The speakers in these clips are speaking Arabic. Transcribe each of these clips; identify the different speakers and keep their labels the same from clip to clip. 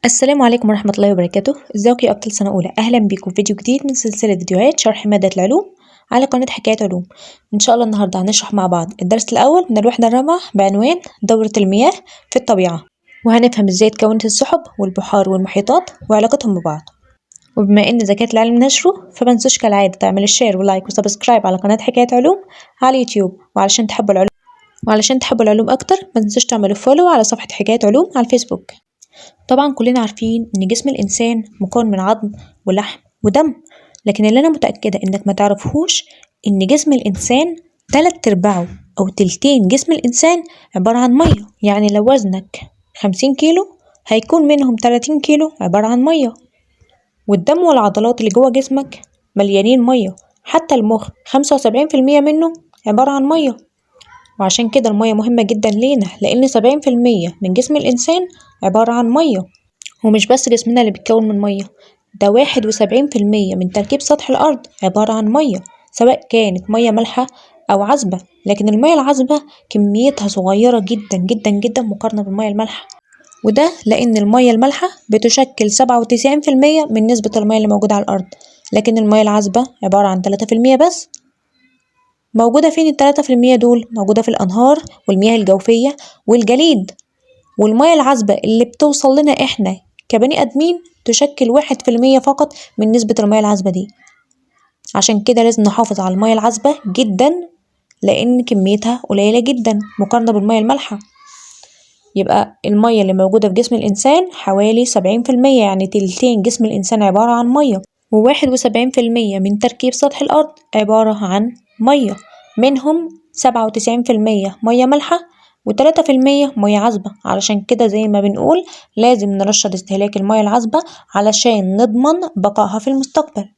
Speaker 1: السلام عليكم ورحمة الله وبركاته. ازيكم يا أبطال سنة أولى؟ أهلا بيكم في فيديو جديد من سلسلة فيديوهات شرح مادة العلوم على قناة حكايات علوم. إن شاء الله النهاردة هنشرح مع بعض الدرس الأول من الوحدة الرابعة بعنوان دورة المياه في الطبيعة، وهنفهم ازاي اتكونت السحب والبحار والمحيطات وعلاقتهم ببعض. وبما إن زكاة العلم نشره، فمنسوش كالعادة تعمل الشير ولايك وسبسكرايب على قناة حكايات علوم على اليوتيوب، وعلشان تحبوا العلوم أكتر متنسوش تعملوا فولو على صفحة حكايات علوم على الفيسبوك. طبعا كلنا عارفين ان جسم الانسان مكون من عظم ولحم ودم، لكن اللي انا متأكدة انك ما تعرفهوش ان جسم الانسان 3/4 او تلتين جسم الانسان عبارة عن مية. يعني لو وزنك 50 كيلو هيكون منهم 30 كيلو عبارة عن مية، والدم والعضلات اللي جوه جسمك مليانين مية، حتى المخ 75% منه عبارة عن مية. وعشان كده المية مهمة جدا لينا، لأن 70% من جسم الإنسان عبارة عن مية. ومش بس جسمنا اللي بيتكون من مية، ده 71% من تركيب سطح الأرض عبارة عن مية، سواء كانت مية مالحة أو عذبة. لكن المية العذبة كميتها صغيرة جدا جدا جدا مقارنة بالمية المالحة، وده لأن المية المالحة بتشكل 97% من نسبة المية اللي موجودة على الأرض، لكن المية العذبة عبارة عن 3% بس. موجودة فين ال3% دول؟ موجودة في الأنهار والمياه الجوفية والجليد. والمياه العذبة اللي بتوصل لنا احنا كبني آدمين تشكل 1% فقط من نسبة المياه العذبة دي. عشان كده لازم نحافظ على المياه العذبة جدا، لأن كميتها قليلة جدا مقارنة بالمياه المالحة. يبقى المية اللي موجودة في جسم الإنسان حوالي 70%، يعني تلتين جسم الإنسان عبارة عن مية، و71% من تركيب سطح الأرض عبارة عن مية، منهم 97% مية مالحة و3% مية عذبة. علشان كده زي ما بنقول لازم نرشد استهلاك المية العذبة علشان نضمن بقائها في المستقبل.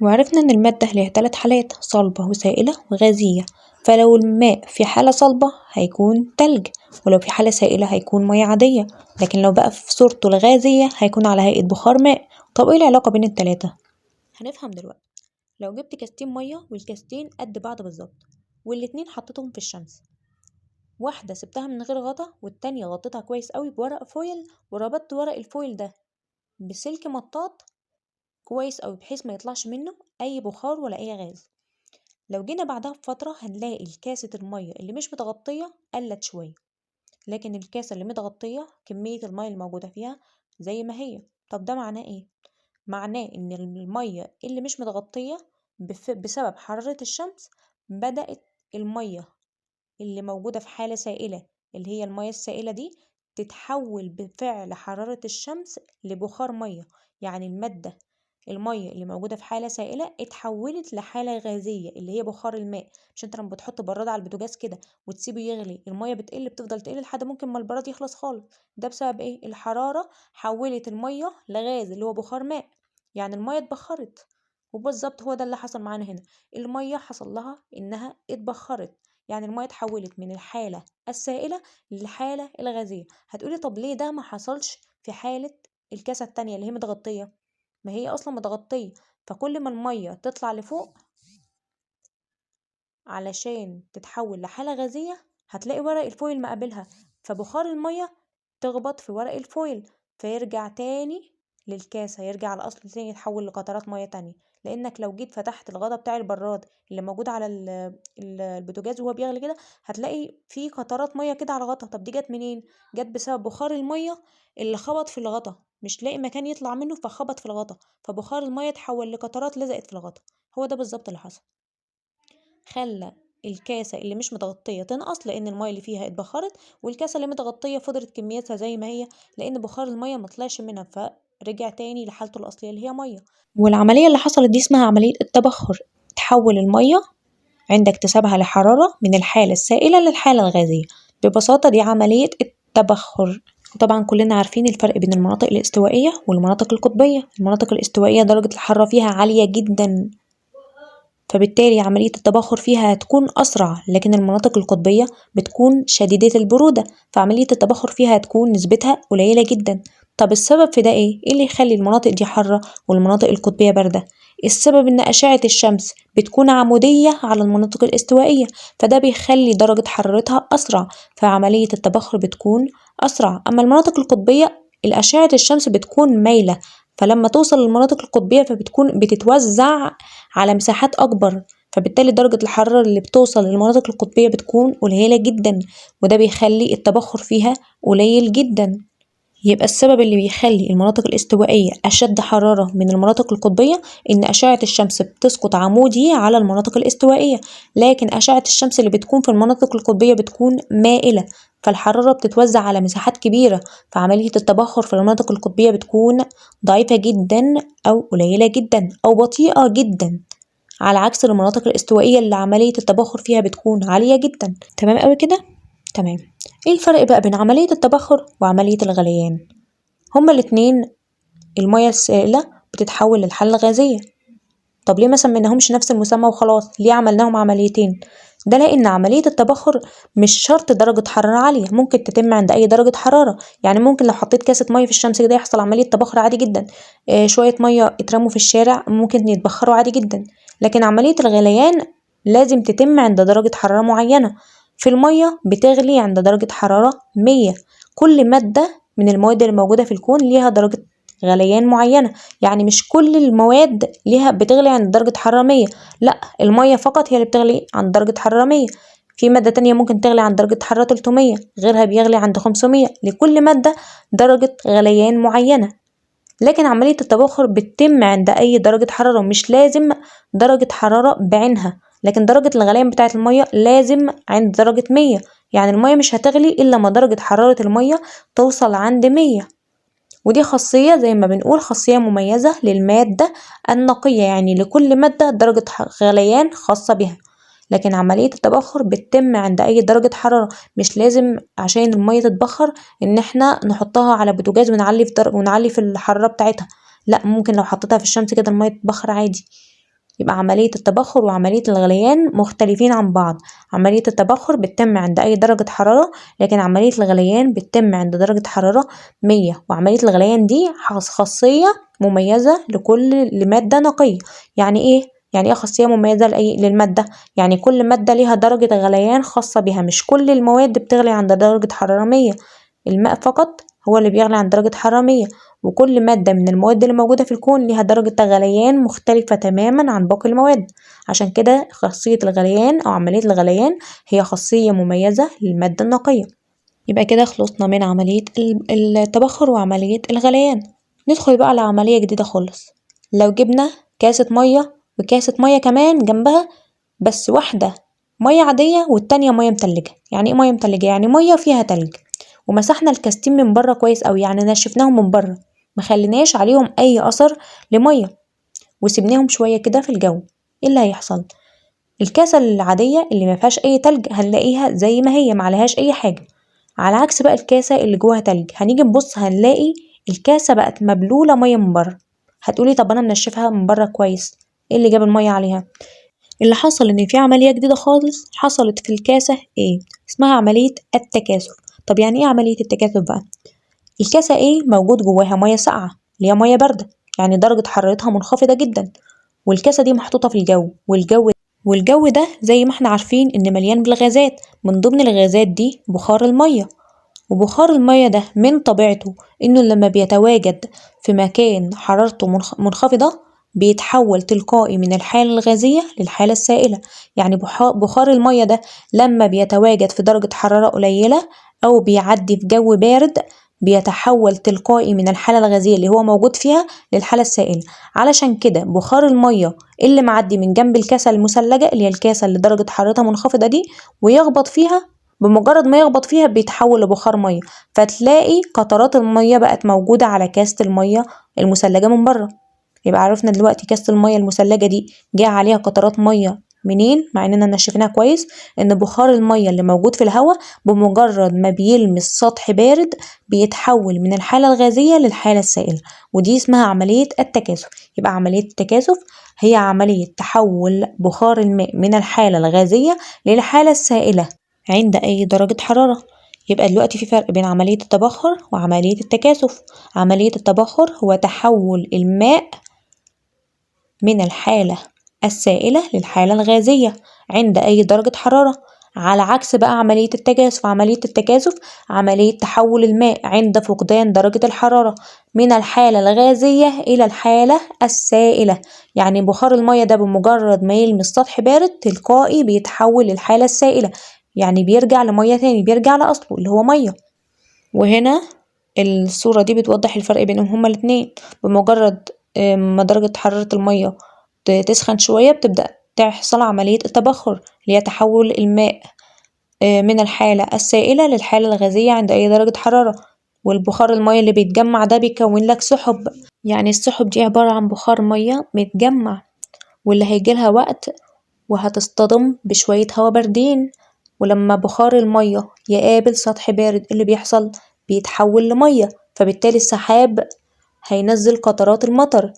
Speaker 1: وعرفنا إن المادة ليها 3 حالات: صلبة وسائلة وغازية. فلو الماء في حالة صلبة هيكون تلج، ولو في حالة سائلة هيكون مياه عادية، لكن لو بقى في صورته الغازية هيكون على هيئة بخار ماء. طب ايه العلاقة بين التلاتة؟ هنفهم دلوقتي. لو جبت كاستين مية والكاستين قد بعض بالظبط، والاتنين حطيتهم في الشمس، واحدة سبتها من غير غطا والتانية غطيتها كويس قوي بورق فويل، وربطت ورق الفويل ده بسلك مطاط كويس قوي بحيث ما يطلعش منه اي بخار ولا اي غاز. لو جينا بعدها بفترة هنلاقي الكاسة المية اللي مش متغطية قلت شوية، لكن الكاسة اللي متغطية كمية المية الموجودة فيها زي ما هي. طب ده معناه ايه؟ معناه ان المية اللي مش متغطية بسبب حرارة الشمس بدأت المية اللي موجودة في حالة سائلة، اللي هي المية السائلة دي، تتحول بفعل حرارة الشمس لبخار مية. يعني المية اللي موجودة في حالة سائلة اتحولت لحالة غازية اللي هي بخار الماء. مش انت لما بتحط براد على البوتاجاز كده وتسيبه يغلي المية بتفضل تقل لحد ممكن ما البراد يخلص خالص؟ ده بسبب ايه؟ الحرارة حولت المية لغاز اللي هو بخار ماء، يعني المية اتبخرت. وبالظبط هو ده اللي حصل معانا هنا، المية حصل لها انها اتبخرت، يعني المية اتحولت من الحالة السائلة للحالة الغازية. هتقولي طب ليه ده ما حصلش في حالة الكاسة التانية اللي هي متغطية؟ ما هي اصلا متغطية، فكل ما المية تطلع لفوق علشان تتحول لحالة غازية هتلاقي ورق الفويل مقابلها، فبخار المية تخبط في ورق الفويل فيرجع تاني للكاسة، يرجع لأصله تاني، يتحول لقطرات مية تانية. لأنك لو جيت فتحت الغطا بتاع البراد اللي موجود على البوتاجاز وهو بيغلي كده هتلاقي فيه قطرات مية كده على الغطا. طب دي جت منين؟ جت بسبب بخار المية اللي خبط في الغطا، مش لاقي مكان يطلع منه فخبط في الغطا، فبخار المية اتحول لقطرات لزقت في الغطا. هو ده بالظبط اللي حصل، خلى الكاسة اللي مش متغطية تنقص لأن المية اللي فيها اتبخرت، والكاسة اللي متغطية فضلت كميتها زي ما هي لأن بخار المية مطلعش منها فرجع تاني لحالته الأصلية اللي هي مية. والعملية اللي حصلت دي اسمها عملية التبخر، تحول المية عند اكتسابها لحرارة من الحالة السائلة للحالة الغازية. ببساطة دي عملية التبخر. وطبعا كلنا عارفين الفرق بين المناطق الاستوائية والمناطق القطبية. المناطق الاستوائية درجة الحرارة فيها عالية جدا، فبالتالي عملية التبخر فيها هتكون أسرع، لكن المناطق القطبية بتكون شديدة البرودة فعملية التبخر فيها هتكون نسبتها قليلة جدا. طب السبب في ده ايه؟ ايه اللي يخلي المناطق دي حارة والمناطق القطبية باردة؟ السبب ان أشعة الشمس بتكون عمودية على المناطق الاستوائية، فده بيخلي درجة حرارتها أسرع، فعملية التبخر بتكون أسرع. أما المناطق القطبية الأشعة الشمس بتكون مايلة، فلما توصل للمناطق القطبية فبتكون بتتوزع على مساحات أكبر، فبالتالي درجة الحرارة اللي بتوصل للمناطق القطبية بتكون قليلة جدا، وده بيخلي التبخر فيها قليل جدا. يبقى السبب اللي بيخلي المناطق الاستوائية أشد حرارة من المناطق القطبية إن أشعة الشمس بتسقط عمودي على المناطق الاستوائية، لكن أشعة الشمس اللي بتكون في المناطق القطبية بتكون مائلة، فالحرارة بتتوزع على مساحات كبيرة، فعملية التبخر في المناطق القطبية بتكون ضعيفة جدا أو قليلة جدا أو بطيئة جدا، على عكس المناطق الاستوائية اللي عملية التبخر فيها بتكون عالية جدا. تمام أوي كده؟ تمام. ايه الفرق بقى بين عملية التبخر وعملية الغليان؟ هما الاتنين المياه السائلة بتتحول للحالة الغازية. طب ليه ما سميناهمش نفس المسمى وخلاص؟ ليه عملناهم عمليتين؟ ده لأن عملية التبخر مش شرط درجة حرارة عالية، ممكن تتم عند أي درجة حرارة. يعني ممكن لو حطيت كاسة مية في الشمس كده يحصل عملية تبخر عادي جدا، شوية مية اترموا في الشارع ممكن يتبخروا عادي جدا. لكن عملية الغليان لازم تتم عند درجة حرارة معينة. في المية بتغلي عند درجة حرارة 100. كل مادة من المواد اللي موجودة في الكون ليها درجة غليان معينة، يعني مش كل المواد ليها بتغلي عند درجة حرارة 100، لا، المية فقط هي اللي بتغلي عند درجة حرارة 100. في مادة تانية ممكن تغلي عند درجة حرارة 300، غيرها بيغلي عند 500، لكل مادة درجة غليان معينة. لكن عملية التبخر بتتم عند أي درجة حرارة، مش لازم درجة حرارة بعينها، لكن درجة الغليان بتاعة المية لازم عند درجة 100. يعني المية مش هتغلي إلا ما درجة حرارة المية توصل عند 100. ودي خاصية زي ما بنقول خاصية مميزة للمادة النقية، يعني لكل مادة درجة غليان خاصة بها. لكن عملية التبخر بتتم عند أي درجة حرارة، مش لازم عشان المية تتبخر إن احنا نحطها على بوتاجاز ونعلي في الحرارة بتاعتها، لا، ممكن لو حطيتها في الشمس كده المية تتبخر عادي. يبقى عملية التبخر وعملية الغليان مختلفين عن بعض. عملية التبخر بتتم عند أي درجة حرارة، لكن عملية الغليان بتتم عند درجة حرارة 100. وعملية الغليان دي خاصية مميزة لمادة نقية. يعني إيه؟ يعني إيه خاصية مميزة للمادة؟ يعني كل مادة ليها درجة غليان خاصة بها، مش كل المواد بتغلي عند درجة حرارة 100. الماء فقط هو اللي بيغلي عند درجة حرارة 100، وكل مادة من المواد اللي موجودة في الكون ليها درجة غليان مختلفة تماما عن باقي المواد. عشان كده خاصية الغليان أو عملية الغليان هي خاصية مميزة للمادة النقية. يبقى كده خلصنا من عملية التبخر وعملية الغليان. ندخل بقى على عملية جديدة خالص. لو جبنا كاسة مية وكاسة مية كمان جنبها، بس واحدة مية عادية والتانية مية متلجة. يعني ايه مية متلجة؟ يعني مية فيها تلج، ومسحنا الكاستين من بره كويس أوي، يعني نشفناهم من بره، مخليناش عليهم أي أثر لمية، وسيبناهم شوية كده في الجو. ايه اللي هيحصل؟ الكاسة العادية اللي ما فيهاش أي تلج هنلاقيها زي ما هي معلهاش أي حاجة، على عكس بقى الكاسة اللي جواها تلج هنيجي نبص هنلاقي الكاسة بقت مبلولة مية من بره. هتقولي طب أنا منشفها من بره كويس، ايه اللي جاب المية عليها؟ اللي حصل ان في عملية جديدة خالص حصلت في الكاسة، ايه اسمها؟ عملية التكاثف. طب يعني ايه عملية التكاثف بقى؟ الكاسة ايه موجود جواها مية ساقعة اللي هي مية باردة، يعني درجة حرارتها منخفضة جدا، والكاسة دي محطوطة في الجو، والجو ده زي ما احنا عارفين ان مليان بالغازات، من ضمن الغازات دي بخار المية. وبخار المية ده من طبيعته انه لما بيتواجد في مكان حرارته منخفضة بيتحول تلقائي من الحالة الغازية للحالة السائلة. يعني بخار المية ده لما بيتواجد في درجة حرارة قليلة أو بيعدي في جو بارد بيتحول تلقائي من الحالة الغازية اللي هو موجود فيها للحالة السائلة. علشان كده بخار المية اللي معدي من جنب الكاسة المثلجة اللي هي الكاسة اللي درجة حرارتها منخفضة دي ويخبط فيها، بمجرد ما يخبط فيها بيتحول لبخار مية، فتلاقي قطرات المية بقت موجودة على كاسة المية المثلجة من بره. يبقى عرفنا دلوقتي كاسة المية المثلجة دي جه عليها قطرات مية منين، مع اننا نشفناها كويس، ان بخار المية اللي موجود في الهواء بمجرد ما بيلمس سطح بارد بيتحول من الحالة الغازية للحالة السائلة، ودي اسمها عملية التكاثف. يبقى عملية التكاثف هي عملية تحول بخار الماء من الحالة الغازية للحالة السائلة عند أي درجة حرارة. يبقى دلوقتي في فرق بين عملية التبخر وعملية التكاثف. عملية التبخر هو تحول الماء من الحالة السائلة للحالة الغازية عند أي درجة حرارة. على عكس بقى عملية التجاذب. عملية التجاذب عملية تحول الماء عند فقدان درجة الحرارة من الحالة الغازية إلى الحالة السائلة. يعني بخار المية ده بمجرد ما يلمس سطح بارد تلقائي بيتحول للحالة السائلة، يعني بيرجع لمية تاني، بيرجع لأصله اللي هو مية. وهنا الصورة دي بتوضح الفرق بينهم هما الاتنين. بمجرد ما درجة حرارة المية تسخن شوية بتبدأ تحصل عملية التبخر اللي هي تحول الماء من الحالة السائلة للحالة الغازية عند أي درجة حرارة. والبخار المية اللي بيتجمع ده بيكون لك سحب، يعني السحب دي عبارة عن بخار مية متجمع، واللي هيجيلها وقت وهتصطدم بشوية هوا باردين، ولما بخار المية يقابل سطح بارد اللي بيحصل بيتحول لمية، فبالتالي السحاب هينزل قطرات المطر.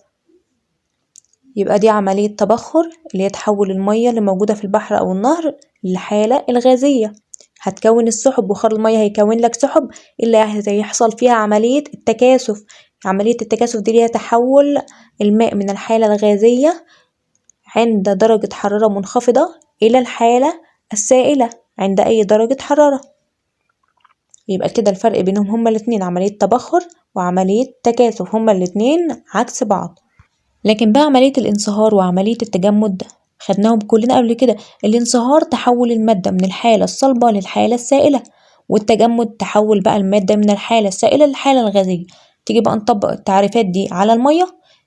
Speaker 1: يبقى دي عملية تبخر اللي هي تحول المية اللي موجودة في البحر أو النهر للحالة الغازية. هتكون السحب، بخار المية هيكون لك سحب اللي هيحصل فيها عملية التكاثف. عملية التكاثف دي اللي هي تحول الماء من الحالة الغازية عند درجة حرارة منخفضة إلى الحالة السائلة عند أي درجة حرارة. يبقى كده الفرق بينهم هما الاتنين عملية تبخر وعملية تكاثف، هما الاتنين عكس بعض. لكن بقى عملية الانصهار وعملية التجمد خدناهم كلنا قبل كده. الانصهار تحول المادة من الحالة الصلبة للحالة السائلة، والتجمد تحول بقى المادة من الحالة السائلة للحالة الغازية. تيجي بقى نطبق التعريفات دي على المية.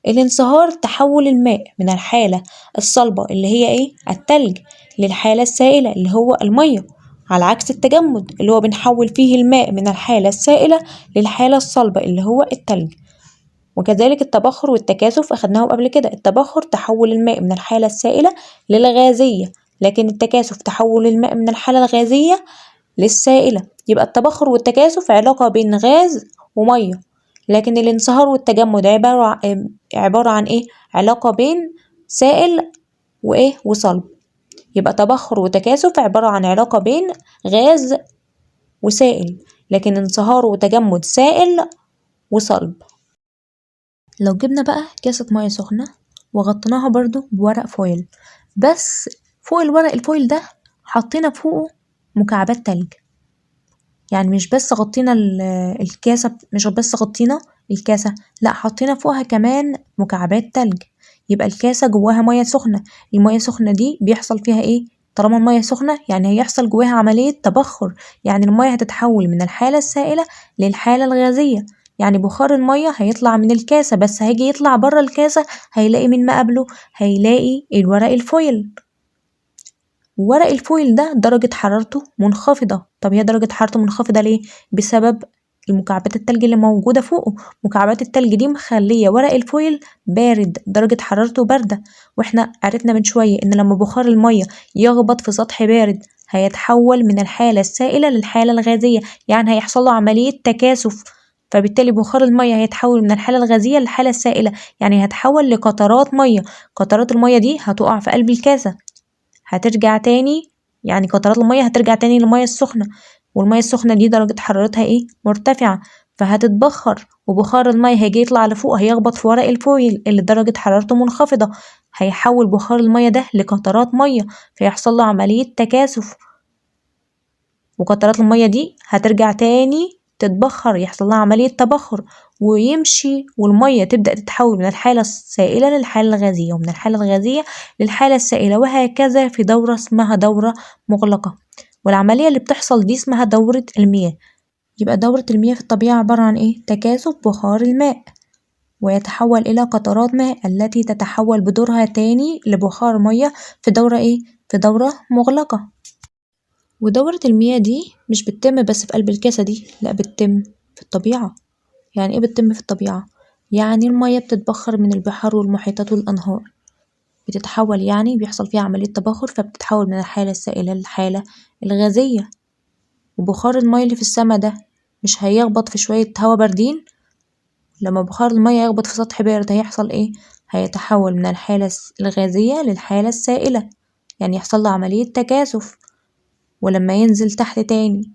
Speaker 1: الانصهار تحول الماء من الحالة الصلبة اللي هي التلج للحالة السائلة اللي هو المية، على عكس التجمد اللي هو بنحول فيه الماء من الحالة السائلة للحالة الصلبة اللي هو التلج. وكذلك التبخر والتكاثف أخدناهم قبل كده. التبخر تحول الماء من الحالة السائلة للغازية، لكن التكاثف تحول الماء من الحالة الغازية للسائلة. يبقى التبخر والتكاثف علاقة بين غاز ومية، لكن الانصهار والتجمد عبارة عن علاقة بين سائل وصلب. يبقى تبخر وتكاثف عبارة عن علاقة بين غاز وسائل، لكن انصهار وتجمد سائل وصلب. لو جبنا بقى كاسة مية سخنة وغطيناها برضو بورق فويل، بس فوق الورق الفويل ده حطينا فوقه مكعبات تلج. يعني مش بس غطينا الكاسة، مش بس غطينا الكاسة، لا حطينا فوقها كمان مكعبات تلج. يبقى الكاسة جواها مية سخنة. المية السخنة دي بيحصل فيها طالما المية سخنة يعني هيحصل جواها عملية تبخر، يعني المية هتتحول من الحالة السائلة للحالة الغازية. يعني بخار المية هيطلع من الكاسة، بس هيجي يطلع بره الكاسة هيلاقي مين مقابله؟ هيلاقي الورق الفويل. ورق الفويل ده درجة حرارته منخفضة. طب هي درجة حرارته منخفضة ليه؟ بسبب المكعبات التلج اللي موجودة فوقه. مكعبات التلج دي مخلية ورق الفويل بارد، درجة حرارته باردة. واحنا عرفنا من شوية ان لما بخار المية يخبط في سطح بارد هيتحول من الحالة السائلة للحالة الغازية، يعني هيحصل له عملية تكاثف، فبالتالي بخار المية هيتحول من الحالة الغازية للحالة السائلة، يعني هتحول لقطرات مية. قطرات المية دي هتقع في قلب الكاسة، هترجع تاني، يعني قطرات المية هترجع تاني للمية السخنة، والمية السخنة دي درجة حرارتها مرتفعة، فهتتبخر، وبخار المية هيجي يطلع لفوق هيخبط في ورق الفويل اللي درجة حرارته منخفضة، هيحول بخار المية ده لقطرات مية، فيحصل له عملية تكاثف، وقطرات المية دي هترجع تاني تتبخر، يحصل لها عملية تبخر ويمشي، والمية تبدأ تتحول من الحالة السائلة للحالة الغازية، ومن الحالة الغازية للحالة السائلة، وهكذا في دورة اسمها دورة مغلقة. والعملية اللي بتحصل دي اسمها دورة المياه. يبقى دورة المياه في الطبيعة عبارة عن تكاثف بخار الماء ويتحول إلى قطرات ماء التي تتحول بدورها تاني لبخار مية في دورة في دورة مغلقة. ودورة المياه دي مش بتتم بس في قلب الكاسة دي، لا بتتم في الطبيعة. يعني بتتم في الطبيعة؟ يعني المياه بتتبخر من البحار والمحيطات والأنهار، بتتحول، يعني بيحصل فيها عملية تبخر، فبتتحول من الحالة السائلة للحالة الغازية. وبخار المياه اللي في السما ده مش هيخبط في شوية هوا باردين؟ لما بخار المياه يخبط في سطح بارد هيحصل هيتحول من الحالة الغازية للحالة السائلة، يعني يحصل له عملية تكاثف. ولما ينزل تحت تاني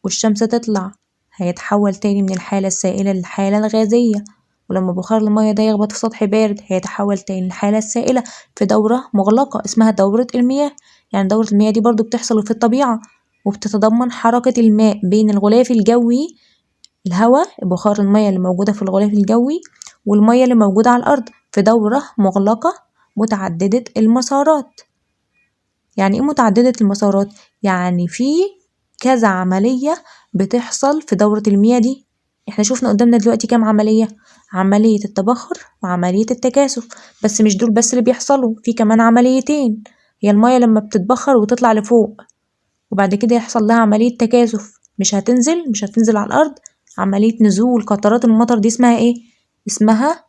Speaker 1: والشمس تطلع هيتحول تاني من الحالة السائلة للحالة الغازية. ولما بخار المياه ده يخبط في سطح بارد هيتحول تاني للحالة السائلة في دورة مغلقة اسمها دورة المياه. يعني دورة المياه دي برضو بتحصل في الطبيعة، وبتتضمن حركة الماء بين الغلاف الجوي، الهواء بخار المياه اللي موجودة في الغلاف الجوي، والمياه اللي موجودة على الأرض في دورة مغلقة متعددة المسارات. يعني ايه متعددة المسارات؟ يعني في كذا عملية بتحصل في دورة المياه دي. احنا شفنا قدامنا دلوقتي كام عملية؟ عملية التبخر وعملية التكاثف، بس مش دول بس اللي بيحصلوا، في كمان عمليتين. هي المياه لما بتتبخر وتطلع لفوق وبعد كده يحصل لها عملية تكاثف، مش هتنزل على الأرض، عملية نزول قطرات المطر دي اسمها ايه؟ اسمها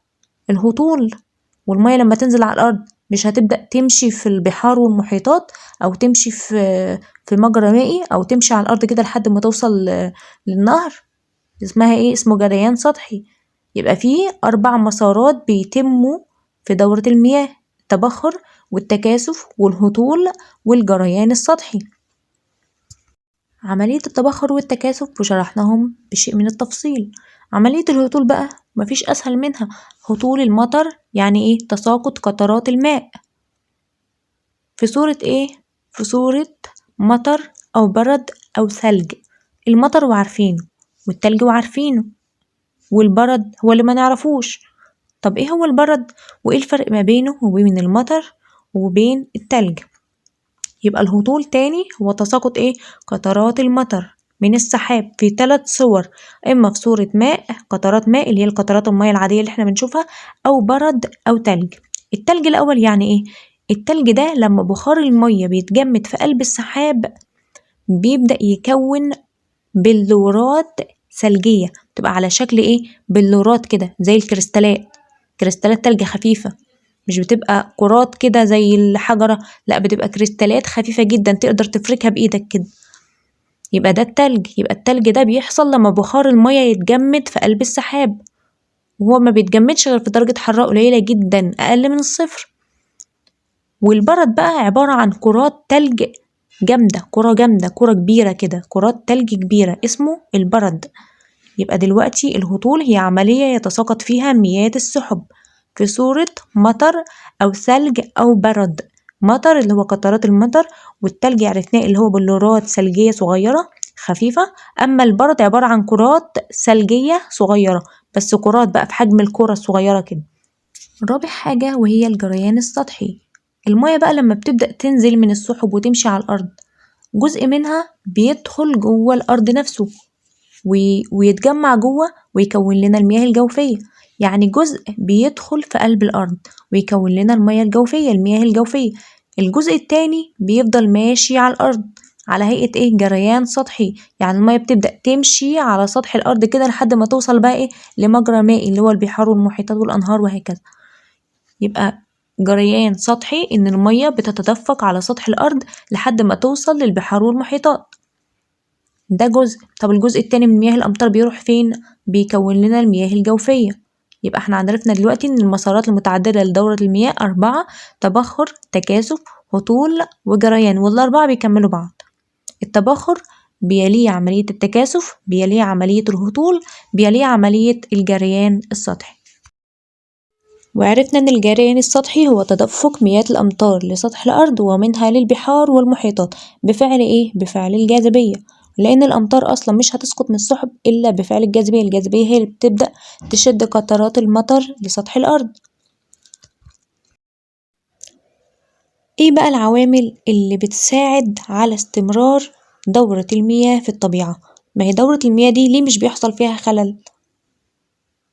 Speaker 1: الهطول. والمية لما تنزل على الأرض مش هتبدأ تمشي في البحار والمحيطات، أو تمشي في مجرى مائي، أو تمشي على الأرض كده لحد ما توصل للنهر، اسمها ايه؟ اسمه جريان سطحي. يبقى فيه 4 مسارات بيتموا في دورة المياه: التبخر والتكاثف والهطول والجريان السطحي. عملية التبخر والتكاثف وشرحناهم بشيء من التفصيل. عملية الهطول بقى مفيش أسهل منها. هطول المطر يعني ايه؟ تساقط قطرات الماء في صورة ايه؟ في صورة مطر أو برد أو ثلج. المطر وعارفينه، والتلج وعارفينه، والبرد هو اللي ما نعرفوش. طب ايه هو البرد؟ وايه الفرق ما بينه وبين المطر وبين التلج؟ يبقى الهطول تاني هو تساقط ايه؟ قطرات المطر من السحاب في 3 صور: اما في صورة ماء، قطرات ماء اللي هي القطرات المية العادية اللي احنا بنشوفها، او برد او تلج. التلج الاول يعني ايه؟ التلج ده لما بخار المية بيتجمد في قلب السحاب بيبدأ يكون بلورات ثلجية، بتبقى على شكل ايه؟ بلورات كده زي الكريستالات، كريستالات تلج خفيفة، مش بتبقى كرات كده زي الحجرة، لا بتبقى كريستالات خفيفة جدا تقدر تفركها بإيدك كده. يبقى ده التلج. يبقى التلج ده بيحصل لما بخار المية يتجمد في قلب السحاب، وهو ما بيتجمدش غير في درجة حرارة قليلة جدا أقل من الصفر. والبرد بقى عبارة عن كرات تلج جامدة، كرة كبيرة كده، كرات تلج كبيرة، اسمه البرد. يبقى دلوقتي الهطول هي عملية يتساقط فيها مياه السحب في صورة مطر أو ثلج أو برد. مطر اللي هو قطرات المطر، والتلج عرفناه اللي هو بلورات ثلجية صغيرة خفيفة. أما البرد عبارة عن كرات ثلجية صغيرة، بس كرات بقى في حجم الكرة الصغيرة كده. رابع حاجة وهي الجريان السطحي. المياه بقى لما بتبدأ تنزل من السحب وتمشي على الأرض، جزء منها بيدخل جوه الأرض نفسه ويتجمع جوه ويكون لنا المياه الجوفية. يعني جزء بيدخل في قلب الأرض ويكون لنا المياه الجوفية، المياه الجوفية. الجزء التاني بيفضل ماشي على الأرض على هيئة ايه؟ جريان سطحي. يعني المياه بتبدأ تمشي على سطح الأرض كده لحد ما توصل بقى ايه؟ لمجرى مائي اللي هو البحار والمحيطات والأنهار وهكذا. يبقى جريان سطحي إن المياه بتتدفق على سطح الأرض لحد ما توصل للبحار والمحيطات، ده جزء. طب الجزء التاني من مياه الأمطار بيروح فين؟ بيكون لنا المياه الجوفية. يبقى احنا عرفنا دلوقتي إن المسارات المتعددة لدورة المياه 4: تبخر، تكاثف، هطول، وجريان، والأربعة بيكملوا بعض. التبخر بيليه عملية التكاثف، بيليه عملية الهطول، بيليه عملية الجريان السطحي. وعرفنا إن الجريان السطحي هو تدفق مياه الأمطار لسطح الأرض ومنها للبحار والمحيطات بفعل إيه؟ بفعل الجاذبية، لأن الأمطار أصلا مش هتسقط من السحب إلا بفعل الجاذبية. الجاذبية هي اللي بتبدأ تشد قطرات المطر لسطح الأرض. إيه بقى العوامل اللي بتساعد على استمرار دورة المياه في الطبيعة؟ ما هي دورة المياه دي ليه مش بيحصل فيها خلل؟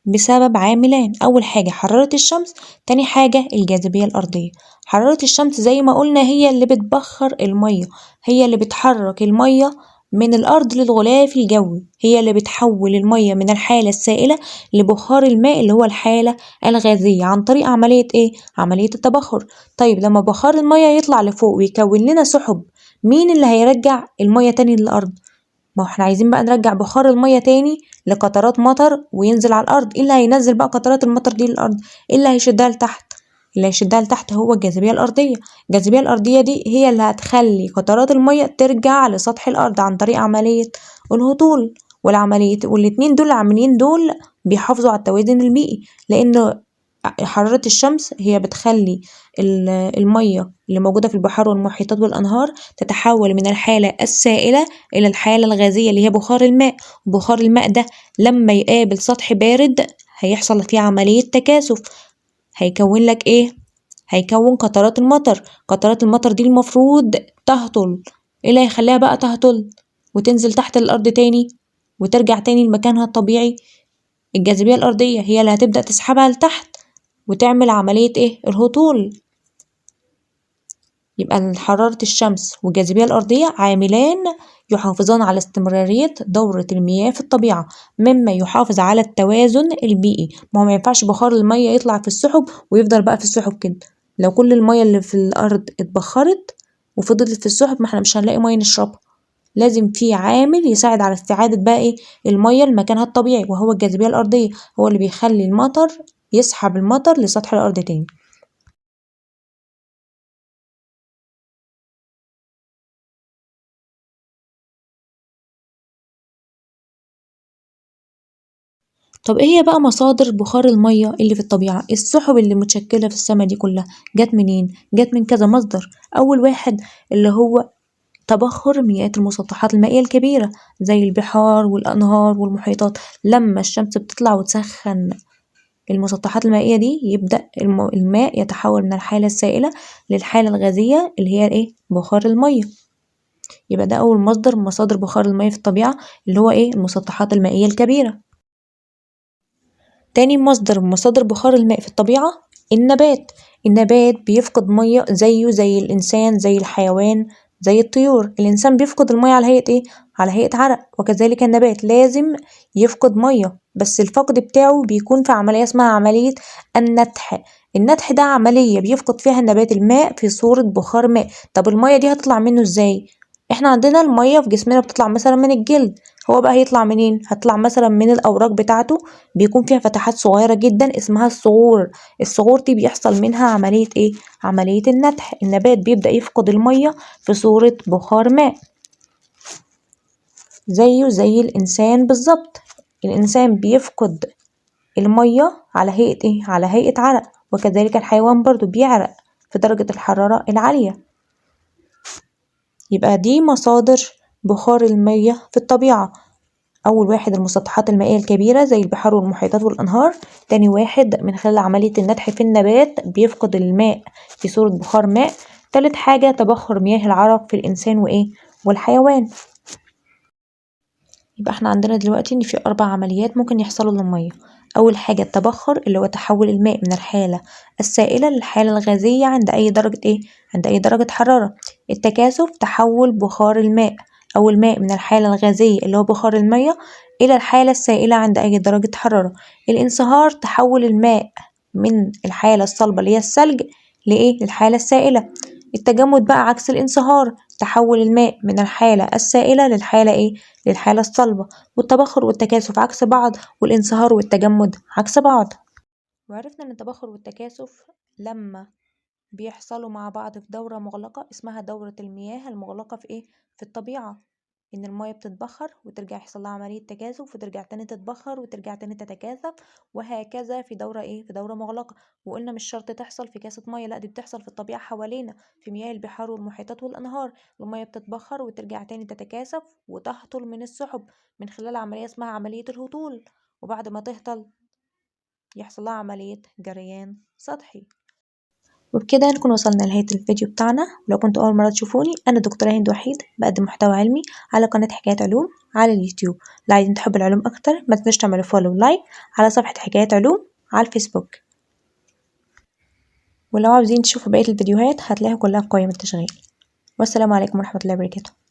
Speaker 1: بسبب عاملين: أول حاجة حرارة الشمس، تاني حاجة الجاذبية الأرضية. حرارة الشمس زي ما قلنا هي اللي بتبخر المية، هي اللي بتحرك المية من الأرض للغلاف الجوي، هي اللي بتحول المية من الحالة السائلة لبخار الماء اللي هو الحالة الغازية عن طريق عملية إيه؟ عملية التبخر. طيب لما بخار المية يطلع لفوق ويكون لنا سحب، مين اللي هيرجع المية تاني للأرض؟ ما احنا عايزين بقى نرجع بخار المية تاني لقطرات مطر وينزل على الأرض. ايه اللي هينزل بقى قطرات المطر دي للأرض؟ ايه اللي هيشدها لتحت؟ اللي هيشدها لتحت هو الجاذبية الأرضية. الجاذبية الأرضية دي هي اللي هتخلي قطرات المية ترجع لسطح الأرض عن طريق عملية الهطول. والاتنين دول العاملين دول بيحافظوا على التوازن البيئي، لأن حرارة الشمس هي بتخلي المية اللي موجودة في البحار والمحيطات والأنهار تتحول من الحالة السائلة إلى الحالة الغازية اللي هي بخار الماء. بخار الماء ده لما يقابل سطح بارد هيحصل فيه عملية تكاثف، هيكون لك إيه؟ هيكون قطرات المطر. قطرات المطر دي المفروض تهطل، إيه اللي هيخليها بقى تهطل وتنزل تحت الأرض تاني وترجع تاني لمكانها الطبيعي؟ الجاذبية الأرضية هي اللي هتبدأ تسحبها لتحت وتعمل عملية إيه؟ الهطول. يبقى حرارة الشمس والجاذبية الأرضية عاملان يحافظان على استمرارية دورة المياه في الطبيعة، مما يحافظ على التوازن البيئي. ما هو مينفعش بخار المية يطلع في السحب ويفضل بقى في السحب كده، لو كل المية اللي في الأرض اتبخرت وفضلت في السحب ما احنا مش هنلاقي مية نشربها. لازم في عامل يساعد على استعادة بقى ايه المية لمكانها الطبيعي، وهو الجاذبية الأرضية، هو اللي بيخلي المطر يسحب المطر لسطح الأرض تاني. طب ايه هي بقى مصادر بخار المية اللي في الطبيعة؟ السحب اللي متشكلة في السماء دي كلها جت منين؟ جت من كذا مصدر. أول واحد اللي هو تبخر مياه المسطحات المائية الكبيرة زي البحار والأنهار والمحيطات. لما الشمس بتطلع وتسخن المسطحات المائية دي يبدأ الماء يتحول من الحالة السائلة للحالة الغازية اللي هي ايه؟ بخار المية. يبقى ده أول مصدر من مصادر بخار المية في الطبيعة اللي هو ايه؟ المسطحات المائية الكبيرة. تاني مصدر من مصادر بخار الماء في الطبيعة النبات. النبات بيفقد مية زيه زي الإنسان زي الحيوان زي الطيور. الإنسان بيفقد المية على هيئة إيه؟ على هيئة عرق، وكذلك النبات لازم يفقد مية، بس الفقد بتاعه بيكون في عملية اسمها عملية النتح. النتح ده عملية بيفقد فيها النبات الماء في صورة بخار ماء. طب المية دي هتطلع منه ازاي؟ احنا عندنا المية في جسمنا بتطلع مثلا من الجلد، هو بقى هيطلع منين؟ هتطلع مثلا من الأوراق بتاعته، بيكون فيها فتحات صغيرة جدا اسمها الصغور. الصغور دي بيحصل منها عملية ايه؟ عملية النتح. النبات بيبدأ يفقد المية في صورة بخار ماء زيه زي الإنسان بالظبط. الإنسان بيفقد المية على هيئة ايه؟ على هيئة عرق، وكذلك الحيوان برضو بيعرق في درجة الحرارة العالية. يبقى دي مصادر بخار المية في الطبيعة. أول واحد المسطحات المائية الكبيرة زي البحار والمحيطات والأنهار. تاني واحد من خلال عملية النتح في النبات بيفقد الماء في صورة بخار ماء. تالت حاجة تبخر مياه العرق في الإنسان وإيه؟ والحيوان. يبقى احنا عندنا دلوقتي إن في 4 عمليات ممكن يحصلوا للمية. أول حاجة التبخر اللي هو تحول الماء من الحالة السائلة للحالة الغازية عند أي درجة إيه؟ عند أي درجة حرارة. التكاثف تحول بخار الماء أو الماء من الحالة الغازية اللي هو بخار المية إلى الحالة السائلة عند أي درجة حرارة. الانصهار تحول الماء من الحالة الصلبة اللي هي الثلج لإيه؟ للحالة السائلة. التجمد بقى عكس الانصهار، تحول الماء من الحالة السائلة للحالة إيه؟ للحالة الصلبة. والتبخر والتكاثف عكس بعض، والانصهار والتجمد عكس بعض. وعرفنا إن التبخر والتكاثف لما بيحصلوا مع بعض في دورة مغلقة اسمها دورة المياه المغلقة في إيه؟ في الطبيعة. إن المياه بتتبخر وترجع يحصل لها عملية تكاثف وترجع تاني تتبخر وترجع تاني تتكاثف، وهكذا في دورة إيه؟ في دورة مغلقة. وقلنا مش شرط تحصل في كاسة مية، لأ دي بتحصل في الطبيعة حوالينا في مياه البحار والمحيطات والأنهار. المياه بتتبخر وترجع تاني تتكاثف وتهطل من السحب من خلال عملية اسمها عملية الهطول، وبعد ما تهطل يحصل لها عملية جريان سطحي. وبكده نكون وصلنا لنهاية الفيديو بتاعنا. لو كنتوا أول مرة تشوفوني، أنا دكتورة هند وحيد بقدم محتوى علمي على قناة حكايات علوم على اليوتيوب. لو عايزين تحبوا العلوم أكتر ما تنسوش تعملوا فولو ولايك على صفحة حكايات علوم على الفيسبوك. ولو عاوزين تشوفوا بقية الفيديوهات هتلاقيها كلها في قائمة التشغيل. والسلام عليكم ورحمة الله وبركاته.